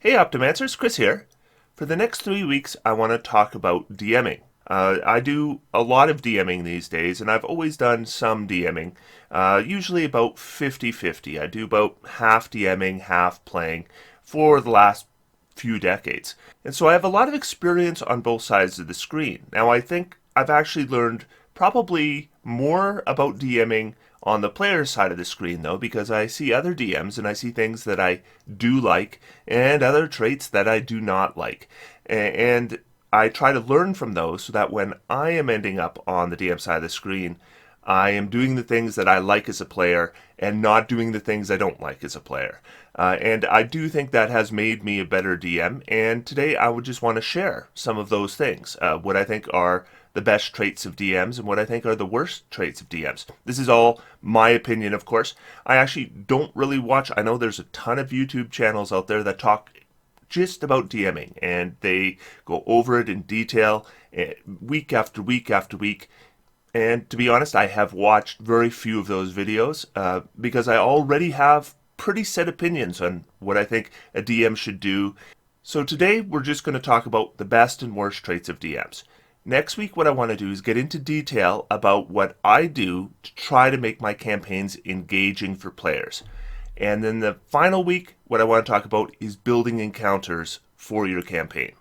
Hey Optimancers, Chris here. For the next 3 weeks, I want to talk about DMing. I do a lot of DMing these days, and I've always done some DMing, usually about 50-50. I do about half DMing, half playing for the last few decades. And so I have a lot of experience on both sides of the screen. Now, I think I've actually learned probably more about DMing on the player side of the screen, though, because I see other DMs and I see things that I do like and other traits that I do not like. And I try to learn from those so that when I am ending up on the DM side of the screen, I am doing the things that I like as a player and not doing the things I don't like as a player. And I do think that has made me a better DM. And today I would just want to share some of those things, what I think are the best traits of DMs and what I think are the worst traits of DMs. This is all my opinion, of course. I actually don't really watch. I know there's a ton of YouTube channels out there that talk just about DMing, and they go over it in detail week after week after week. And to be honest, I have watched very few of those videos because I already have pretty set opinions on what I think a DM should do. So today we're just going to talk about the best and worst traits of DMs. Next week, what I want to do is get into detail about what I do to try to make my campaigns engaging for players. And then the final week, what I want to talk about is building encounters for your campaign.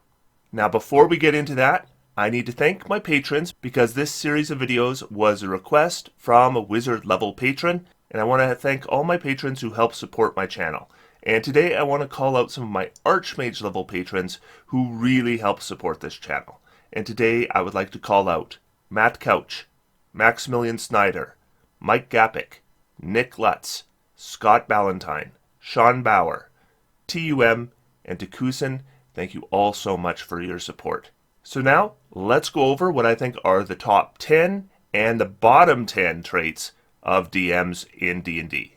Now, before we get into that, I need to thank my patrons because this series of videos was a request from a wizard level patron, and I want to thank all my patrons who help support my channel. And today I want to call out some of my archmage level patrons who really help support this channel. And today I would like to call out Matt Couch, Maximilian Snyder, Mike Gapik, Nick Lutz, Scott Ballantyne, Sean Bauer, TUM, and Takusin. Thank you all so much for your support. So now, let's go over what I think are the top 10 and the bottom 10 traits of DMs in D&D.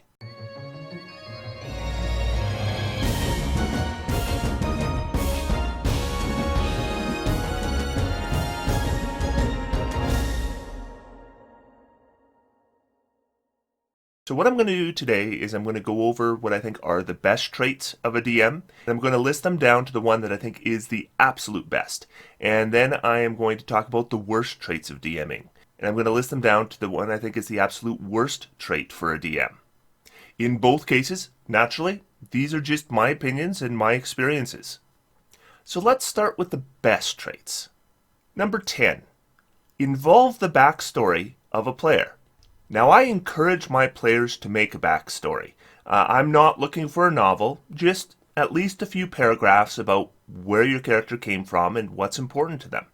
So what I'm going to do today is I'm going to go over what I think are the best traits of a DM. And I'm going to list them down to the one that I think is the absolute best. And then I am going to talk about the worst traits of DMing. And I'm going to list them down to the one I think is the absolute worst trait for a DM. In both cases, naturally, these are just my opinions and my experiences. So let's start with the best traits. Number 10. Involve the backstory of a player. Now, I encourage my players to make a backstory. I'm not looking for a novel, just at least a few paragraphs about where your character came from and what's important to them.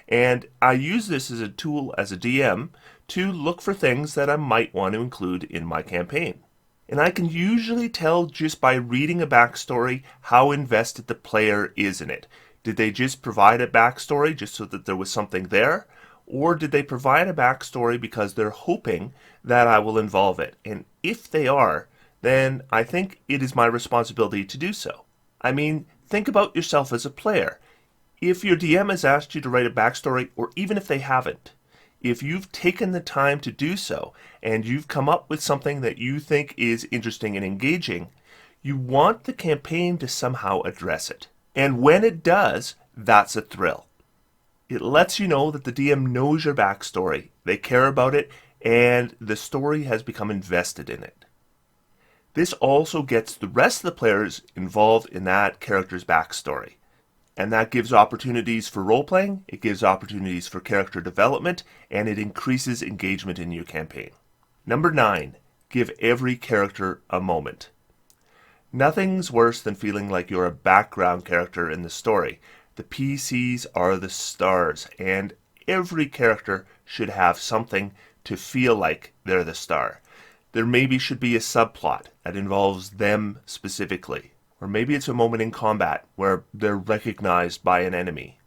And I use this as a tool as a DM to look for things that I might want to include in my campaign. And I can usually tell just by reading a backstory how invested the player is in it. Did they just provide a backstory just so that there was something there? Or did they provide a backstory because they're hoping that I will involve it? And if they are, then I think it is my responsibility to do so. I mean, think about yourself as a player. If your DM has asked you to write a backstory, or even if they haven't, if you've taken the time to do so, and you've come up with something that you think is interesting and engaging, you want the campaign to somehow address it. And when it does, that's a thrill. It lets you know that the DM knows your backstory, they care about it, and the story has become invested in it. This also gets the rest of the players involved in that character's backstory. And that gives opportunities for role-playing, it gives opportunities for character development, and it increases engagement in your campaign. Number 9, give every character a moment. Nothing's worse than feeling like you're a background character in the story. The PCs are the stars, and every character should have something to feel like they're the star. There maybe should be a subplot that involves them specifically, or maybe it's a moment in combat where they're recognized by an enemy.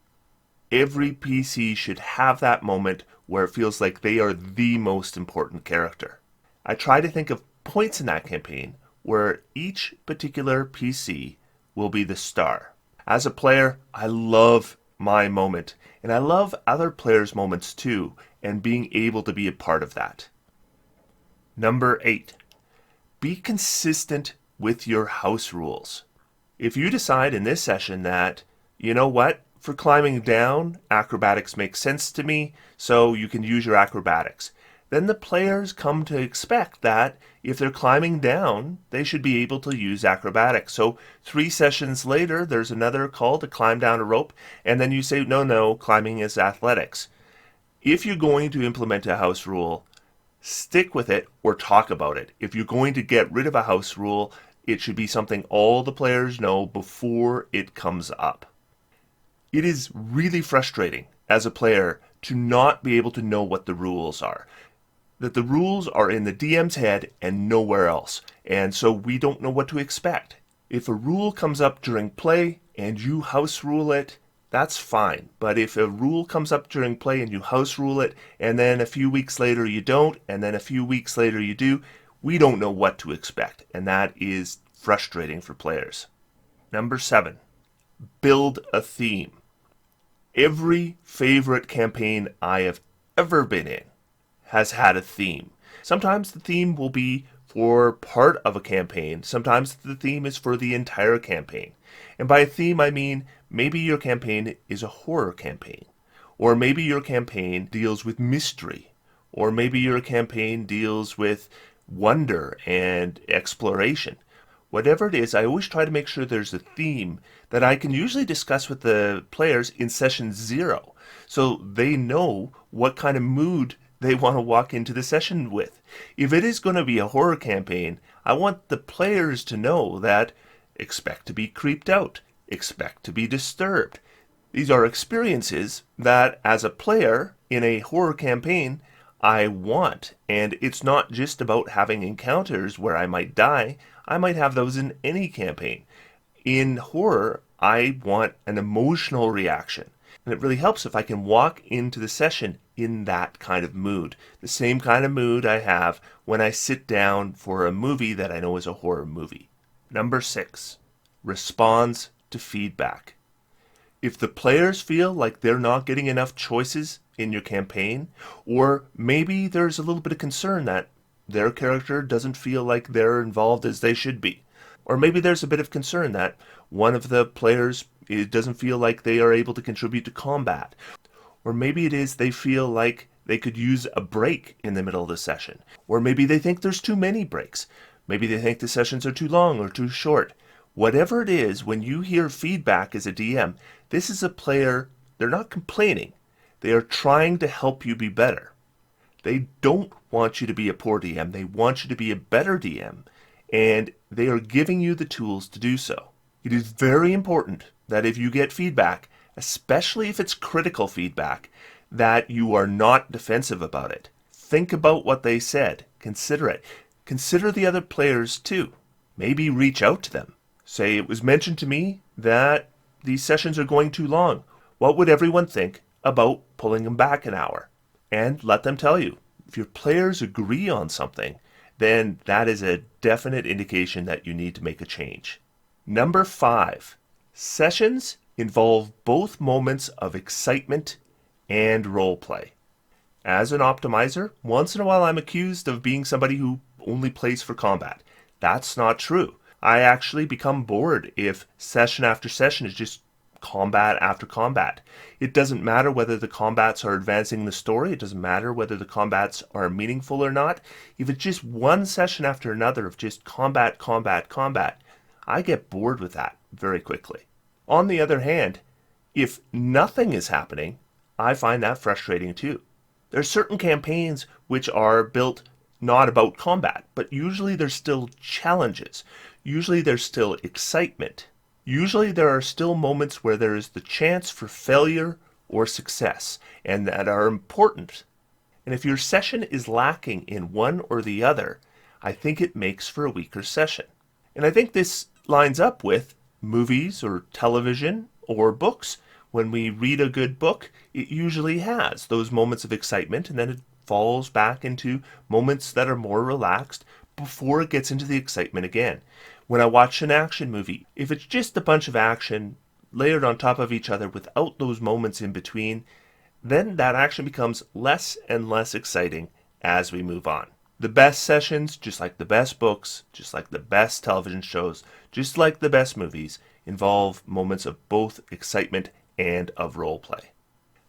Every PC should have that moment where it feels like they are the most important character. I try to think of points in that campaign where each particular PC will be the star. As a player, I love my moment, and I love other players' moments too, and being able to be a part of that. Number 8, be consistent with your house rules. If you decide in this session that, you know what, for climbing down, acrobatics makes sense to me, so you can use your acrobatics, then the players come to expect that if they're climbing down, they should be able to use acrobatics. So 3 sessions later, there's another call to climb down a rope, and then you say, no, climbing is athletics. If you're going to implement a house rule, stick with it or talk about it. If you're going to get rid of a house rule, it should be something all the players know before it comes up. It is really frustrating as a player to not be able to know what the rules are. That the rules are in the DM's head and nowhere else, and so we don't know what to expect. If a rule comes up during play and you house rule it, that's fine. But if a rule comes up during play and you house rule it, and then a few weeks later you don't, and then a few weeks later you do, we don't know what to expect, and that is frustrating for players. Number 7, build a theme. Every favorite campaign I have ever been in has had a theme. Sometimes the theme will be for part of a campaign. Sometimes the theme is for the entire campaign. And by a theme, I mean maybe your campaign is a horror campaign. Or maybe your campaign deals with mystery. Or maybe your campaign deals with wonder and exploration. Whatever it is, I always try to make sure there's a theme that I can usually discuss with the players in session 0. So they know what kind of mood they want to walk into the session with. If it is going to be a horror campaign, I want the players to know that expect to be creeped out, expect to be disturbed. These are experiences that as a player in a horror campaign, I want. And it's not just about having encounters where I might die. I might have those in any campaign. In horror, I want an emotional reaction. And it really helps if I can walk into the session in that kind of mood. The same kind of mood I have when I sit down for a movie that I know is a horror movie. Number 6, responds to feedback. If the players feel like they're not getting enough choices in your campaign, or maybe there's a little bit of concern that their character doesn't feel like they're involved as they should be, or maybe there's a bit of concern that one of the players doesn't feel like they are able to contribute to combat, or maybe it is they feel like they could use a break in the middle of the session, or maybe they think there's too many breaks, maybe they think the sessions are too long or too short. Whatever it is, when you hear feedback as a DM, this is a player, they're not complaining. They are trying to help you be better. They don't want you to be a poor DM. They want you to be a better DM. And they are giving you the tools to do so. It is very important that if you get feedback, especially if it's critical feedback, that you are not defensive about it. Think about what they said. Consider it. Consider the other players too. Maybe reach out to them. Say, it was mentioned to me that these sessions are going too long. What would everyone think about pulling them back an hour? And let them tell you. If your players agree on something, then that is a definite indication that you need to make a change. Number 5, sessions involve both moments of excitement and role play. As an optimizer, once in a while I'm accused of being somebody who only plays for combat. That's not true. I actually become bored if session after session is just combat after combat. It doesn't matter whether the combats are advancing the story. It doesn't matter whether the combats are meaningful or not. If it's just one session after another of just combat, I get bored with that very quickly. On the other hand, if nothing is happening, I find that frustrating too. There are certain campaigns which are built not about combat, but usually there's still challenges. Usually there's still excitement. Usually there are still moments where there is the chance for failure or success, and that are important. And if your session is lacking in one or the other, I think it makes for a weaker session. And I think this lines up with movies or television or books. When we read a good book, it usually has those moments of excitement, and then it falls back into moments that are more relaxed before it gets into the excitement again. When I watch an action movie, if it's just a bunch of action layered on top of each other without those moments in between, then that action becomes less and less exciting as we move on. The best sessions, just like the best books, just like the best television shows, just like the best movies, involve moments of both excitement and of role play.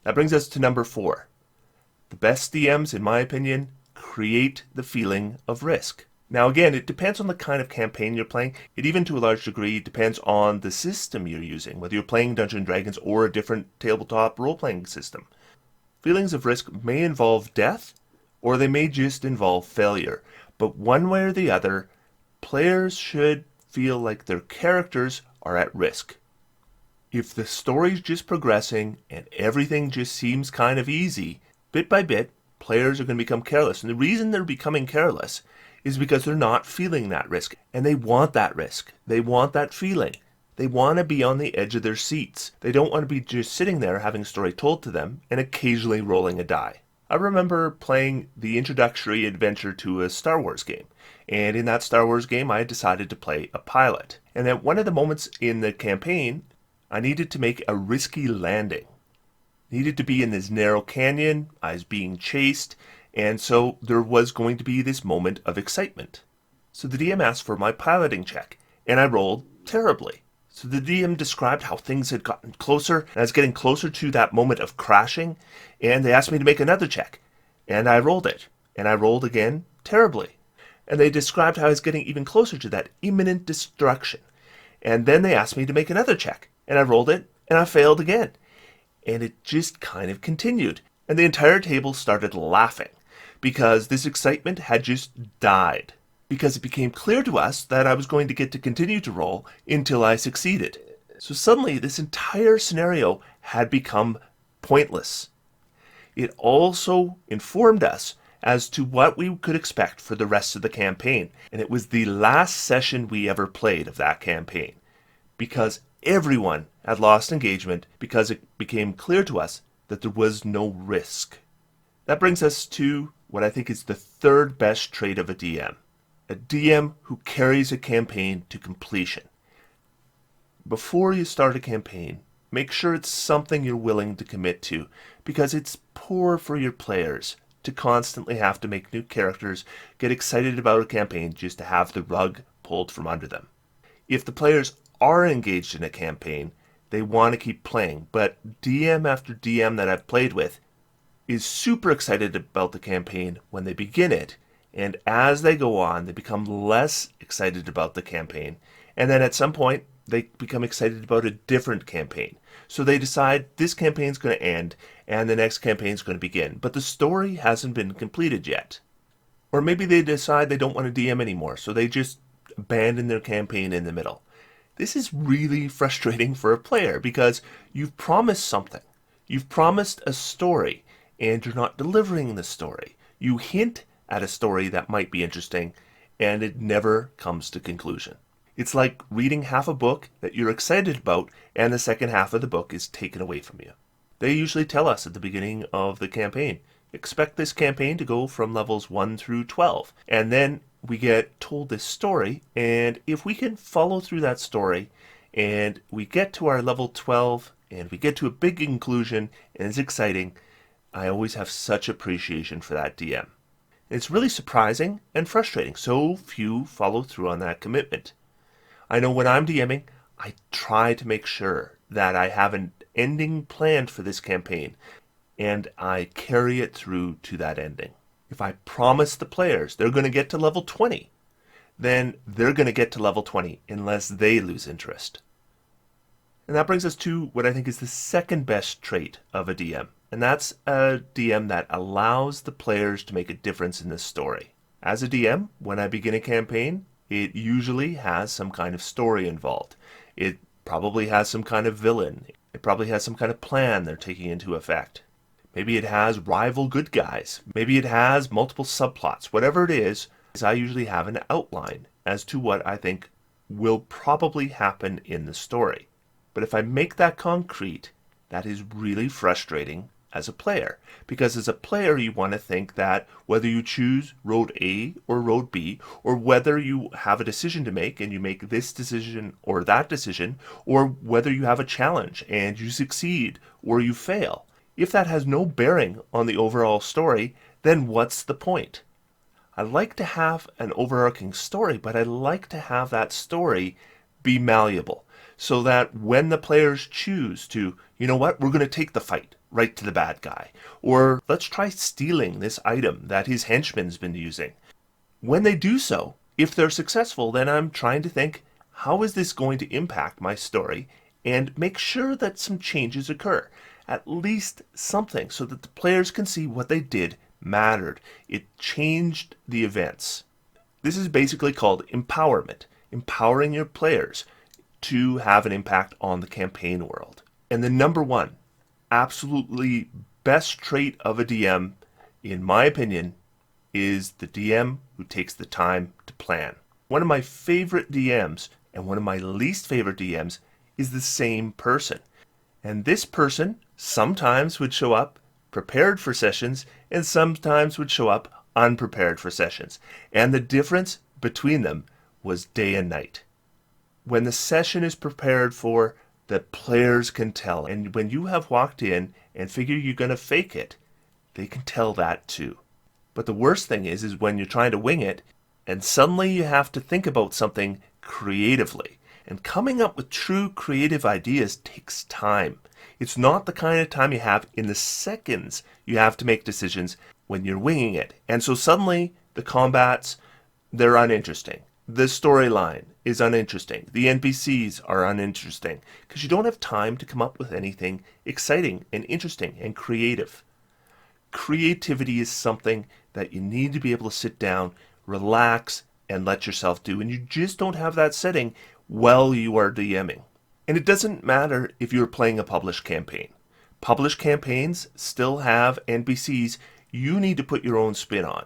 That brings us to number 4. The best DMs, in my opinion, create the feeling of risk. Now again, it depends on the kind of campaign you're playing. It even to a large degree depends on the system you're using, whether you're playing Dungeons & Dragons or a different tabletop role-playing system. Feelings of risk may involve death, or they may just involve failure. But one way or the other, players should feel like their characters are at risk. If the story's just progressing and everything just seems kind of easy, bit by bit, players are going to become careless. And the reason they're becoming careless is because they're not feeling that risk. And they want that risk. They want that feeling. They want to be on the edge of their seats. They don't want to be just sitting there having a story told to them and occasionally rolling a die. I remember playing the introductory adventure to a Star Wars game. And in that Star Wars game, I decided to play a pilot. And at one of the moments in the campaign, I needed to make a risky landing. Needed to be in this narrow canyon. I was being chased. And so there was going to be this moment of excitement. So the DM asked for my piloting check. And I rolled terribly. So the DM described how things had gotten closer, and I was getting closer to that moment of crashing, and they asked me to make another check. And I rolled it. And I rolled again terribly. And they described how I was getting even closer to that imminent destruction. And then they asked me to make another check. And I rolled it, and I failed again. And it just kind of continued. And the entire table started laughing, because this excitement had just died. Because it became clear to us that I was going to get to continue to roll until I succeeded. So suddenly this entire scenario had become pointless. It also informed us as to what we could expect for the rest of the campaign. And it was the last session we ever played of that campaign. Because everyone had lost engagement because it became clear to us that there was no risk. That brings us to what I think is the third best trait of a DM. A DM who carries a campaign to completion. Before you start a campaign, make sure it's something you're willing to commit to, because it's poor for your players to constantly have to make new characters, get excited about a campaign just to have the rug pulled from under them. If the players are engaged in a campaign, they want to keep playing, but DM after DM that I've played with is super excited about the campaign when they begin it. And as they go on, they become less excited about the campaign. And then at some point, they become excited about a different campaign. So they decide this campaign's going to end and the next campaign's going to begin. But the story hasn't been completed yet. Or maybe they decide they don't want to DM anymore, so they just abandon their campaign in the middle. This is really frustrating for a player because you've promised something. You've promised a story, and you're not delivering the story. You hint at a story that might be interesting, and it never comes to conclusion. It's like reading half a book that you're excited about, and the second half of the book is taken away from you. They usually tell us at the beginning of the campaign, expect this campaign to go from levels 1 through 12. And then we get told this story, and if we can follow through that story, and we get to our level 12, and we get to a big conclusion, and it's exciting, I always have such appreciation for that DM. It's really surprising and frustrating. So few follow through on that commitment. I know when I'm DMing, I try to make sure that I have an ending planned for this campaign, and I carry it through to that ending. If I promise the players they're going to get to level 20, then they're going to get to level 20 unless they lose interest. And that brings us to what I think is the second best trait of a DM. And that's a DM that allows the players to make a difference in the story. As a DM, when I begin a campaign, it usually has some kind of story involved. It probably has some kind of villain. It probably has some kind of plan they're taking into effect. Maybe it has rival good guys. Maybe it has multiple subplots. Whatever it is, I usually have an outline as to what I think will probably happen in the story. But if I make that concrete, that is really frustrating as a player. Because as a player, you want to think that whether you choose road A or road B, or whether you have a decision to make and you make this decision or that decision, or whether you have a challenge and you succeed or you fail, if that has no bearing on the overall story, then what's the point? I like to have an overarching story, but I like to have that story be malleable. so that when the players choose to, you know what, we're going to take the fight right to the bad guy, or let's try stealing this item that his henchman's been using. When they do so, if they're successful, then I'm trying to think, how is this going to impact my story, and make sure that some changes occur. At least something, so that the players can see what they did mattered. It changed the events. This is basically called empowerment, empowering your players to have an impact on the campaign world. And the number one, absolutely best trait of a DM, in my opinion, is the DM who takes the time to plan. One of my favorite DMs and one of my least favorite DMs is the same person. And this person sometimes would show up prepared for sessions and sometimes would show up unprepared for sessions. And the difference between them was day and night. When the session is prepared for, the players can tell. And when you have walked in and figure you're going to fake it, they can tell that too. But the worst thing is when you're trying to wing it and suddenly you have to think about something creatively. And coming up with true creative ideas takes time. It's not the kind of time you have in the seconds you have to make decisions when you're winging it. And so suddenly the combats, they're uninteresting. The storyline is uninteresting. The NPCs are uninteresting because you don't have time to come up with anything exciting and interesting and creative. Creativity is something that you need to be able to sit down, relax, and let yourself do. And you just don't have that setting while you are DMing. And it doesn't matter if you're playing a published campaign. Published campaigns still have NPCs you need to put your own spin on.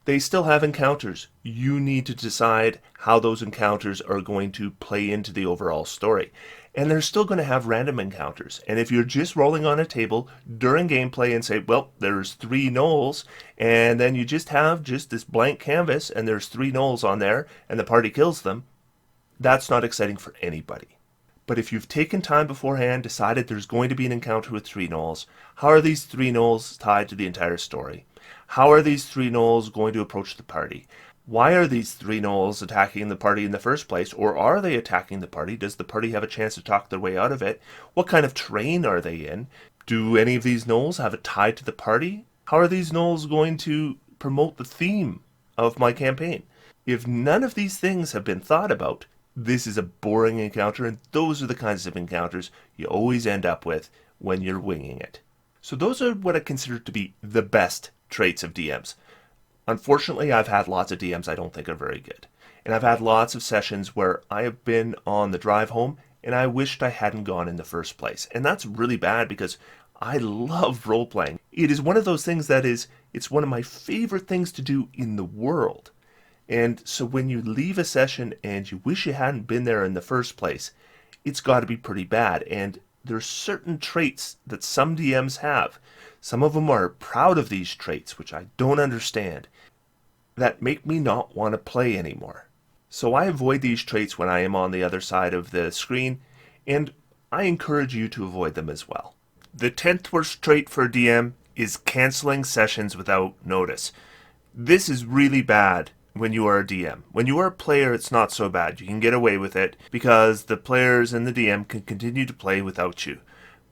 They still have encounters. You need to decide how those encounters are going to play into the overall story. And they're still going to have random encounters. And if you're just rolling on a table during gameplay and say, well, there's 3 gnolls, and then you just have this blank canvas and there's 3 gnolls on there and the party kills them, that's not exciting for anybody. But if you've taken time beforehand, decided there's going to be an encounter with 3 gnolls, how are these 3 gnolls tied to the entire story? How are these 3 gnolls going to approach the party? Why are these 3 gnolls attacking the party in the first place? Or are they attacking the party? Does the party have a chance to talk their way out of it? What kind of terrain are they in? Do any of these gnolls have a tie to the party? How are these gnolls going to promote the theme of my campaign? If none of these things have been thought about, this is a boring encounter, and those are the kinds of encounters you always end up with when you're winging it. So those are what I consider to be the best traits of DMs. Unfortunately, I've had lots of DMs I don't think are very good. And I've had lots of sessions where I have been on the drive home and I wished I hadn't gone in the first place. And that's really bad because I love role-playing. It is one of those things it's one of my favorite things to do in the world. And so when you leave a session and you wish you hadn't been there in the first place, it's got to be pretty bad. And there's certain traits that some DMs have. Some of them are proud of these traits, which I don't understand, that make me not want to play anymore. So I avoid these traits when I am on the other side of the screen, and I encourage you to avoid them as well. The 10th worst trait for a DM is canceling sessions without notice. This is really bad when you are a DM. When you are a player, it's not so bad. You can get away with it because the players and the DM can continue to play without you.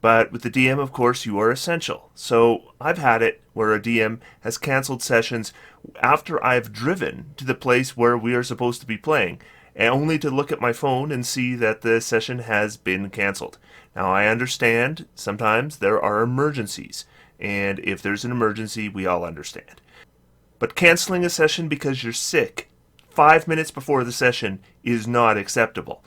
But with the DM, of course, you are essential. So I've had it where a DM has canceled sessions after I've driven to the place where we are supposed to be playing, and only to look at my phone and see that the session has been canceled. Now, I understand sometimes there are emergencies, and if there's an emergency, we all understand. But canceling a session because you're sick 5 minutes before the session is not acceptable.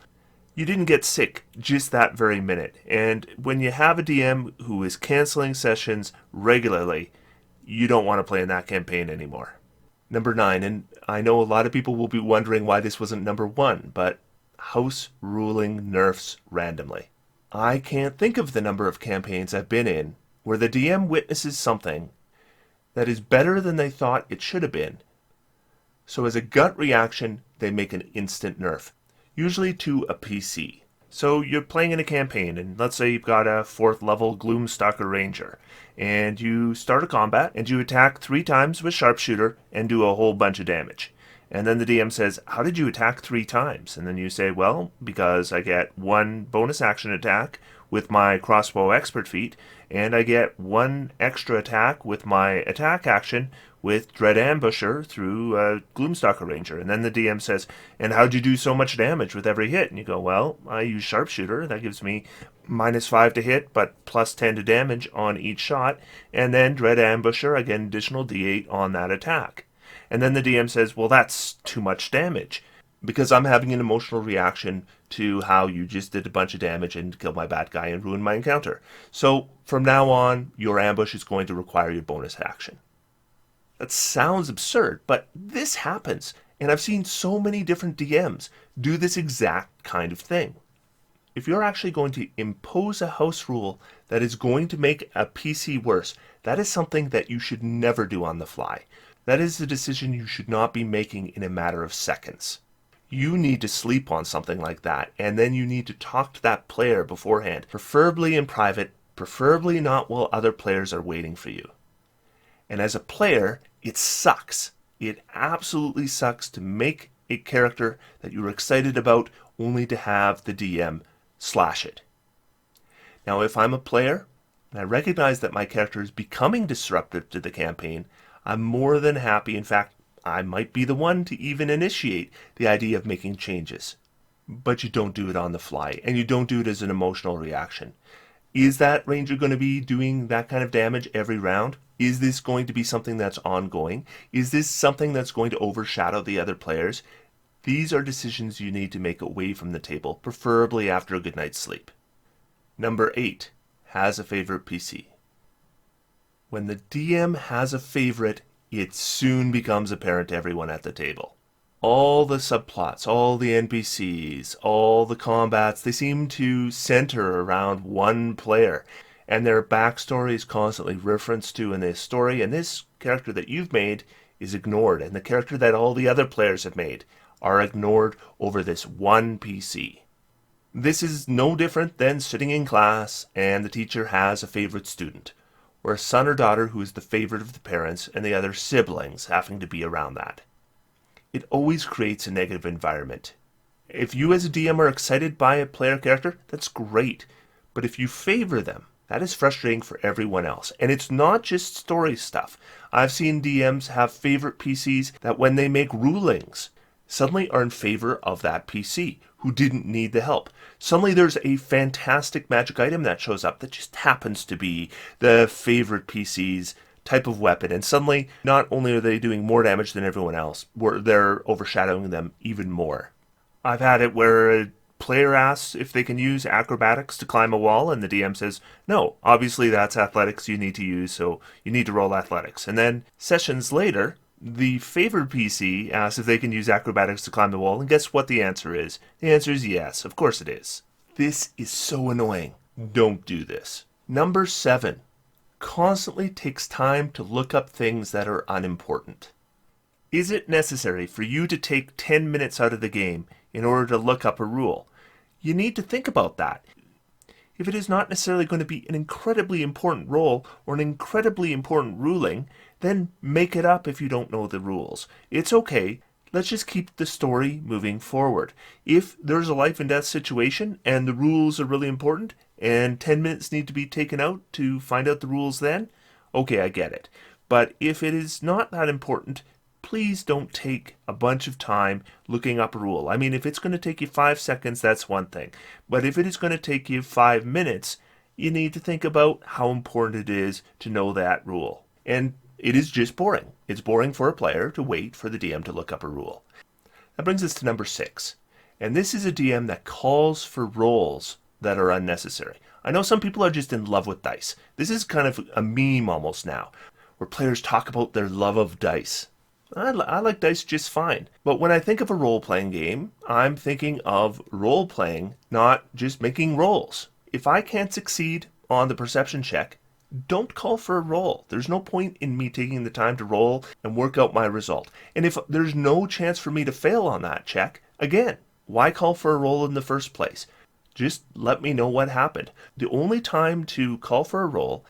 You didn't get sick just that very minute. And when you have a DM who is canceling sessions regularly, you don't want to play in that campaign anymore. Number 9, and I know a lot of people will be wondering why this wasn't number 1, but house ruling nerfs randomly. I can't think of the number of campaigns I've been in where the DM witnesses something that is better than they thought it should have been. So as a gut reaction, they make an instant nerf, usually to a PC. So you're playing in a campaign, and let's say you've got a 4th level Gloomstalker Ranger, and you start a combat, and you attack 3 times with Sharpshooter and do a whole bunch of damage. And then the DM says, how did you attack 3 times? And then you say, well, because I get 1 bonus action attack with my crossbow expert feat, and I get 1 extra attack with my attack action with Dread Ambusher through Gloomstalker Ranger. And then the DM says, and how'd you do so much damage with every hit? And you go, well, I use Sharpshooter. That gives me -5 to hit, but +10 to damage on each shot. And then Dread Ambusher, I get an additional D8 on that attack. And then the DM says, well, that's too much damage because I'm having an emotional reaction to how you just did a bunch of damage and killed my bad guy and ruined my encounter. So from now on, your ambush is going to require your bonus action. That sounds absurd, but this happens. And I've seen so many different DMs do this exact kind of thing. If you're actually going to impose a house rule that is going to make a PC worse, that is something that you should never do on the fly. That is a decision you should not be making in a matter of seconds. You need to sleep on something like that, and then you need to talk to that player beforehand, preferably in private, preferably not while other players are waiting for you. And as a player, it sucks. It absolutely sucks to make a character that you're excited about only to have the DM slash it. Now, if I'm a player, and I recognize that my character is becoming disruptive to the campaign, I'm more than happy. In fact, I might be the one to even initiate the idea of making changes. But you don't do it on the fly, and you don't do it as an emotional reaction. Is that ranger going to be doing that kind of damage every round? Is this going to be something that's ongoing? Is this something that's going to overshadow the other players? These are decisions you need to make away from the table, preferably after a good night's sleep. Number 8, has a favorite PC. When the DM has a favorite, it soon becomes apparent to everyone at the table. All the subplots, all the NPCs, all the combats, they seem to center around one player, and their backstory is constantly referenced to in this story, and this character that you've made is ignored, and the character that all the other players have made are ignored over this one PC. This is no different than sitting in class and the teacher has a favorite student, or a son or daughter who is the favorite of the parents and the other siblings having to be around that. It always creates a negative environment. If you as a DM are excited by a player character, that's great. But if you favor them, that is frustrating for everyone else. And it's not just story stuff. I've seen DMs have favorite PCs that when they make rulings, suddenly are in favor of that PC who didn't need the help. Suddenly there's a fantastic magic item that shows up that just happens to be the favorite PC's type of weapon, and suddenly not only are they doing more damage than everyone else, they're overshadowing them even more. I've had it where a player asks if they can use acrobatics to climb a wall, and the DM says, no, obviously that's athletics you need to use, so you need to roll athletics. And then sessions later, the favored PC asks if they can use acrobatics to climb the wall, and guess what the answer is? The answer is yes, of course it is. This is so annoying. Don't do this. Number 7. Constantly takes time to look up things that are unimportant. Is it necessary for you to take 10 minutes out of the game in order to look up a rule? You need to think about that. If it is not necessarily going to be an incredibly important role or an incredibly important ruling, then make it up if you don't know the rules. It's okay. Let's just keep the story moving forward. If there's a life and death situation and the rules are really important and 10 minutes need to be taken out to find out the rules then, okay, I get it. But if it is not that important, please don't take a bunch of time looking up a rule. I mean, if it's going to take you 5 seconds, that's one thing. But if it is going to take you 5 minutes, you need to think about how important it is to know that rule. And it is just boring. It's boring for a player to wait for the DM to look up a rule. That brings us to number 6. And this is a DM that calls for rolls that are unnecessary. I know some people are just in love with dice. This is kind of a meme almost now, where players talk about their love of dice. I like dice just fine. But when I think of a role-playing game, I'm thinking of role-playing, not just making rolls. If I can't succeed on the perception check, don't call for a roll. There's no point in me taking the time to roll and work out my result. And if there's no chance for me to fail on that check, again, why call for a roll in the first place? Just let me know what happened. The only time to call for a roll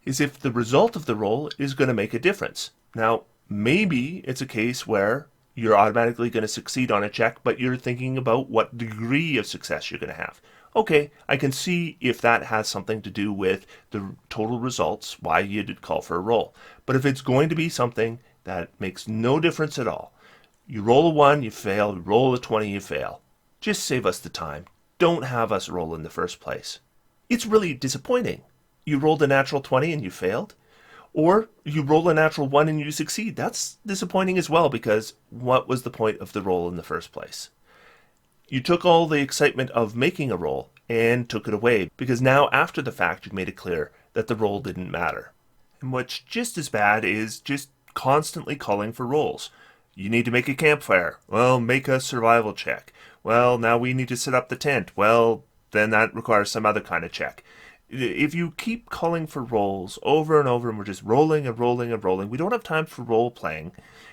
is if the result of the roll is going to make a difference. Now, maybe it's a case where you're automatically going to succeed on a check, but you're thinking about what degree of success you're going to have. Okay, I can see if that has something to do with the total results, why you did call for a roll. But if it's going to be something that makes no difference at all, you roll a 1, you fail, you roll a 20, you fail. Just save us the time. Don't have us roll in the first place. It's really disappointing. You rolled a natural 20 and you failed. Or you roll a natural 1 and you succeed. That's disappointing as well, because what was the point of the roll in the first place? You took all the excitement of making a roll and took it away, because now after the fact you've made it clear that the roll didn't matter. And what's just as bad is just constantly calling for rolls. You need to make a campfire. Well, make a survival check. Well, now we need to set up the tent. Well, then that requires some other kind of check. If you keep calling for rolls over and over and we're just rolling and rolling and rolling, we don't have time for role playing,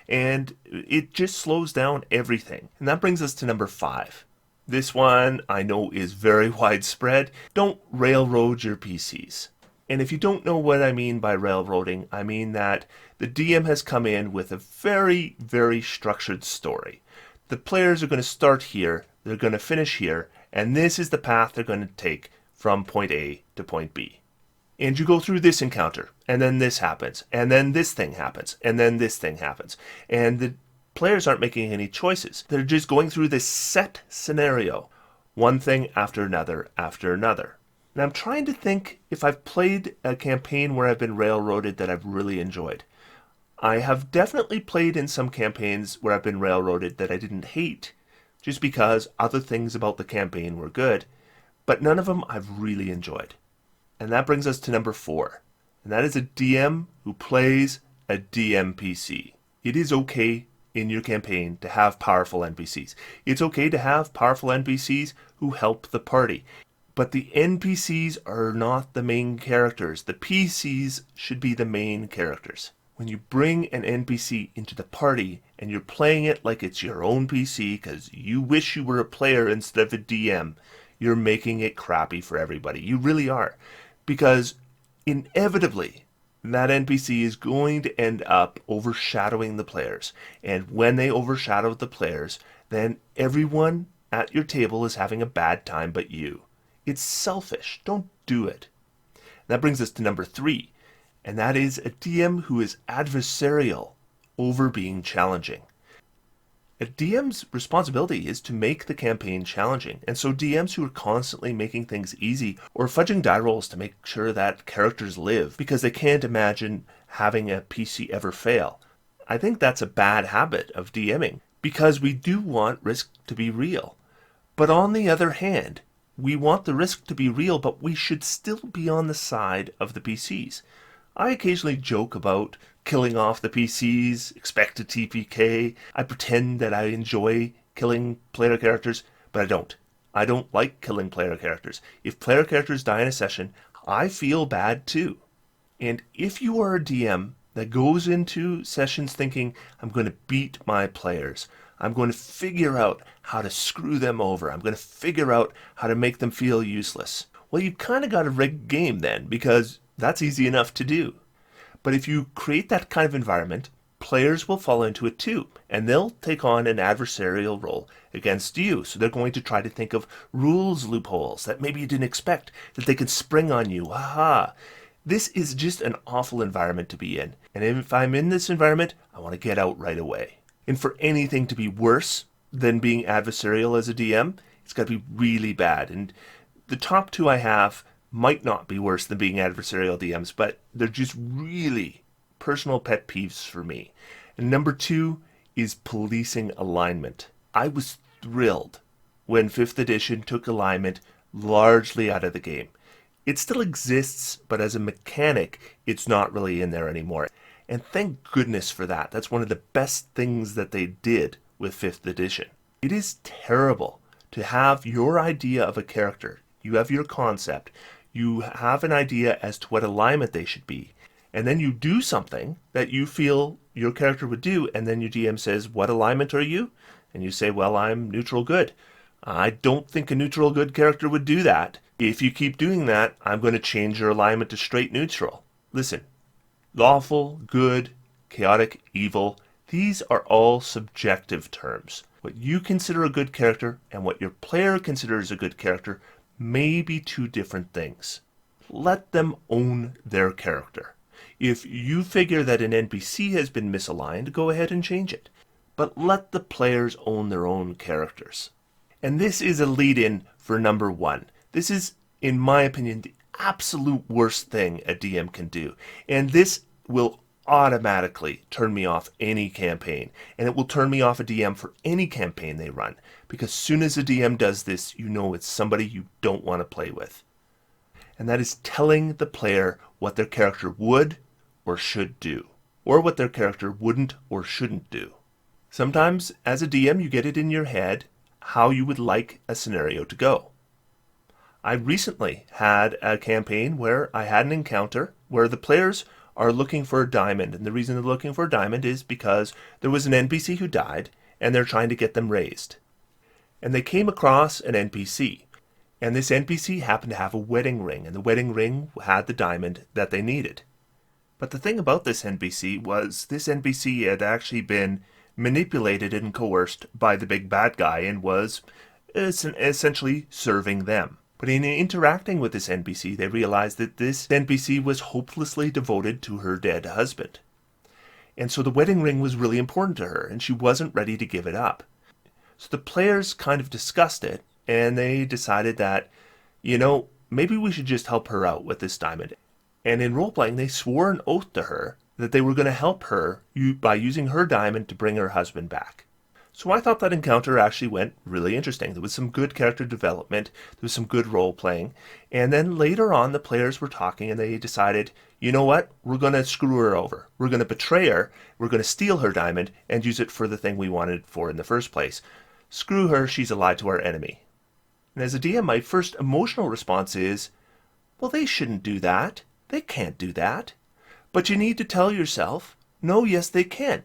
and it just slows down everything. And that brings us to number 5. This one I know is very widespread. Don't railroad your PCs. And if you don't know what I mean by railroading, I mean that the DM has come in with a very, very structured story. The players are going to start here, they're going to finish here, and this is the path they're going to take from point A to point B. And you go through this encounter, and then this happens, and then this thing happens, and then this thing happens. And the players aren't making any choices. They're just going through this set scenario, one thing after another after another. And I'm trying to think if I've played a campaign where I've been railroaded that I've really enjoyed. I have definitely played in some campaigns where I've been railroaded that I didn't hate, just because other things about the campaign were good, but none of them I've really enjoyed. And that brings us to number 4, and that is a DM who plays a DMPC. It is okay in your campaign to have powerful NPCs. It's okay to have powerful NPCs who help the party. But the NPCs are not the main characters. The PCs should be the main characters. When you bring an NPC into the party and you're playing it like it's your own PC because you wish you were a player instead of a DM, you're making it crappy for everybody. You really are. Because inevitably, that NPC is going to end up overshadowing the players. And when they overshadow the players, then everyone at your table is having a bad time but you. It's selfish. Don't do it. That brings us to number 3, and that is a DM who is adversarial over being challenging. A DM's responsibility is to make the campaign challenging, and so DMs who are constantly making things easy or fudging die rolls to make sure that characters live because they can't imagine having a PC ever fail, I think that's a bad habit of DMing, because we do want risk to be real. But on the other hand, we want the risk to be real, but we should still be on the side of the PCs. I occasionally joke about killing off the PCs, expect a TPK. I pretend that I enjoy killing player characters, but I don't. I don't like killing player characters. If player characters die in a session, I feel bad too. And if you are a DM that goes into sessions thinking, I'm going to beat my players, I'm going to figure out how to screw them over, I'm going to figure out how to make them feel useless, well, you've kind of got a rigged game then, because that's easy enough to do. But if you create that kind of environment, players will fall into it too, and they'll take on an adversarial role against you. So they're going to try to think of rules loopholes that maybe you didn't expect, that they could spring on you. Aha! This is just an awful environment to be in. And if I'm in this environment, I want to get out right away. And for anything to be worse than being adversarial as a DM, it's got to be really bad. And the top 2 I have might not be worse than being adversarial DMs, but they're just really personal pet peeves for me. And number 2 is policing alignment. I was thrilled when 5th edition took alignment largely out of the game. It still exists, but as a mechanic, it's not really in there anymore. And thank goodness for that. That's one of the best things that they did with 5th edition. It is terrible to have your idea of a character. You have your concept. You have an idea as to what alignment they should be. And then you do something that you feel your character would do, and then your DM says, what alignment are you? And you say, well, I'm neutral good. I don't think a neutral good character would do that. If you keep doing that, I'm going to change your alignment to straight neutral. Listen, lawful, good, chaotic, evil, These are all subjective terms. What you consider a good character and what your player considers a good character may be two different things. Let them own their character. If you figure that an NPC has been misaligned, go ahead and change it. But let the players own their own characters. And this is a lead-in for number one. This is, in my opinion, the absolute worst thing a DM can do. And this will automatically turn me off any campaign. And it will turn me off a DM for any campaign they run. Because as soon as a DM does this, you know it's somebody you don't want to play with. And that is telling the player what their character would or should do. Or what their character wouldn't or shouldn't do. Sometimes, as a DM, you get it in your head how you would like a scenario to go. I recently had a campaign where I had an encounter where the players are looking for a diamond. And the reason they're looking for a diamond is because there was an NPC who died and they're trying to get them raised. And they came across an NPC. And this NPC happened to have a wedding ring. And the wedding ring had the diamond that they needed. But the thing about this NPC was this NPC had actually been manipulated and coerced by the big bad guy and was essentially serving them. But in interacting with this NPC, they realized that this NPC was hopelessly devoted to her dead husband. And so the wedding ring was really important to her, and she wasn't ready to give it up. So the players kind of discussed it, and they decided that, maybe we should just help her out with this diamond. And in role-playing, they swore an oath to her that they were going to help her by using her diamond to bring her husband back. So I thought that encounter actually went really interesting. There was some good character development, there was some good role-playing, and then later on the players were talking and they decided, you know what, we're going to screw her over. We're going to betray her, we're going to steal her diamond and use it for the thing we wanted it for in the first place. Screw her, she's allied to our enemy. And as a DM, my first emotional response is, well, they shouldn't do that. They can't do that. But you need to tell yourself, no, yes, they can.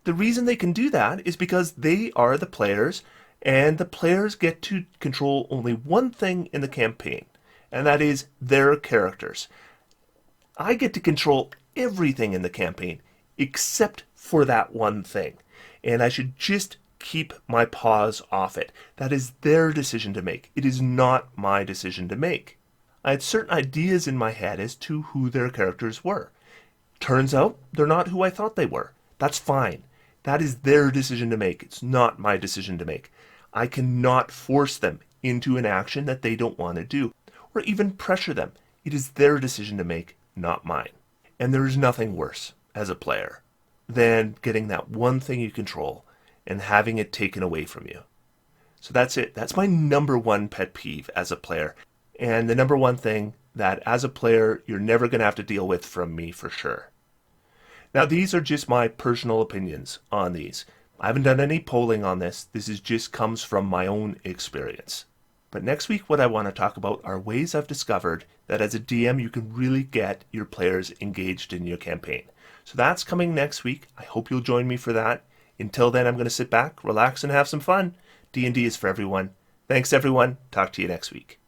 The reason they can do that is because they are the players, and the players get to control only one thing in the campaign, and that is their characters. I get to control everything in the campaign, except for that one thing, and I should just keep my paws off it. That is their decision to make. It is not my decision to make. I had certain ideas in my head as to who their characters were. Turns out they're not who I thought they were. That's fine. That is their decision to make. It's not my decision to make. I cannot force them into an action that they don't want to do, or even pressure them. It is their decision to make, not mine. And there is nothing worse, as a player, than getting that one thing you control and having it taken away from you. So that's it. That's my number one pet peeve as a player. And the number one thing that, as a player, you're never going to have to deal with from me for sure. Now, these are just my personal opinions on these. I haven't done any polling on this. This is just comes from my own experience. But next week, what I want to talk about are ways I've discovered that as a DM, you can really get your players engaged in your campaign. So that's coming next week. I hope you'll join me for that. Until then, I'm going to sit back, relax, and have some fun. D&D is for everyone. Thanks, everyone. Talk to you next week.